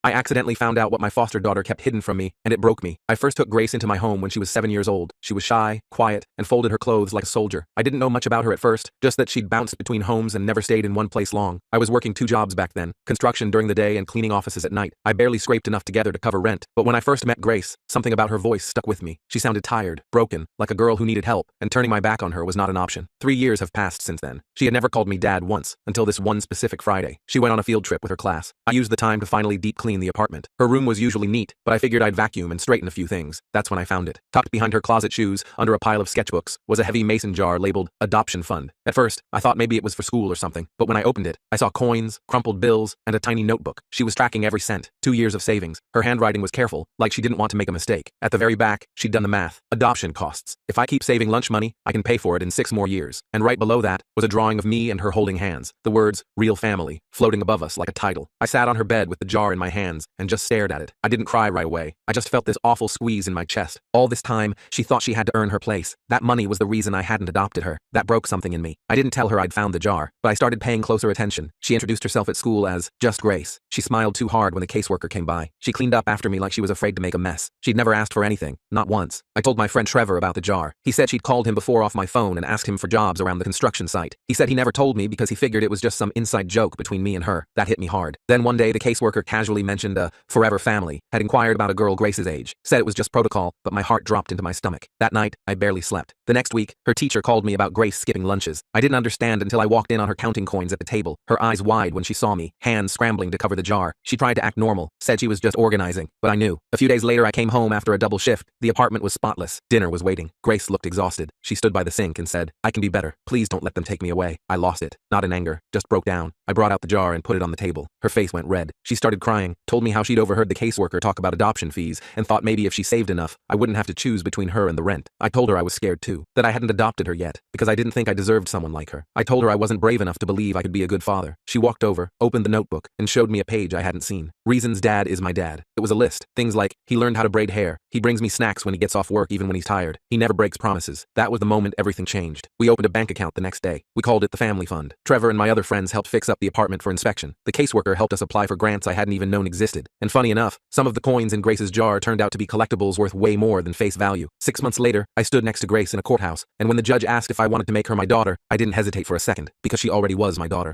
I accidentally found out what my foster daughter kept hidden from me, and it broke me. I first took Grace into my home when she was 7 years old. She was shy, quiet, and folded her clothes like a soldier. I didn't know much about her at first, just that she'd bounced between homes and never stayed in one place long. I was working 2 jobs back then, construction during the day and cleaning offices at night. I barely scraped enough together to cover rent, but when I first met Grace, something about her voice stuck with me. She sounded tired, broken, like a girl who needed help, and turning my back on her was not an option. 3 years have passed since then. She had never called me dad once, until this one specific Friday. She went on a field trip with her class. I used the time to finally deep clean the apartment. Her room was usually neat, but I figured I'd vacuum and straighten a few things. That's when I found it. Tucked behind her closet shoes, under a pile of sketchbooks, was a heavy mason jar labeled Adoption Fund. At first, I thought maybe it was for school or something, but when I opened it, I saw coins, crumpled bills, and a tiny notebook. She was tracking every cent. 2 years of savings. Her handwriting was careful, like she didn't want to make a mistake. At the very back, she'd done the math. Adoption costs. If I keep saving lunch money, I can pay for it in 6 more years. And right below that was a drawing of me and her holding hands. The words, "Real Family," floating above us like a title. I sat on her bed with the jar in my hands and just stared at it. I didn't cry right away. I just felt this awful squeeze in my chest. All this time, she thought she had to earn her place. That money was the reason I hadn't adopted her. That broke something in me. I didn't tell her I'd found the jar, but I started paying closer attention. She introduced herself at school as just Grace. She smiled too hard when the caseworker came by. She cleaned up after me like she was afraid to make a mess. She'd never asked for anything, not once. I told my friend Trevor about the jar. He said she'd called him before off my phone and asked him for jobs around the construction site. He said he never told me because he figured it was just some inside joke between me and her. That hit me hard. Then one day the caseworker casually mentioned a forever family, had inquired about a girl Grace's age, said it was just protocol, but my heart dropped into my stomach. That night, I barely slept. The next week, her teacher called me about Grace skipping lunches. I didn't understand until I walked in on her counting coins at the table, her eyes wide when she saw me, hands scrambling to cover the jar. She tried to act normal, said she was just organizing, but I knew. A few days later I came home after a double shift. The apartment was spotless. Dinner was waiting. Grace looked exhausted. She stood by the sink and said, "I can be better. Please don't let them take me away." I lost it. Not in anger, just broke down. I brought out the jar and put it on the table. Her face went red. She started crying, told me how she'd overheard the caseworker talk about adoption fees, and thought maybe if she saved enough, I wouldn't have to choose between her and the rent. I told her I was scared too, that I hadn't adopted her yet, because I didn't think I deserved someone like her. I told her I wasn't brave enough to believe I could be a good father. She walked over, opened the notebook, and showed me a page I hadn't seen. Reasons Dad is my dad. It was a list. Things like, he learned how to braid hair. He brings me snacks when he gets off work even when he's tired. He never breaks promises. That was the moment everything changed. We opened a bank account the next day. We called it the Family Fund. Trevor and my other friends helped fix up the apartment for inspection. The caseworker helped us apply for grants I hadn't even known existed. And funny enough, some of the coins in Grace's jar turned out to be collectibles worth way more than face value. 6 months later, I stood next to Grace in a courthouse, and when the judge asked if I wanted to make her my daughter, I didn't hesitate for a second, because she already was my daughter.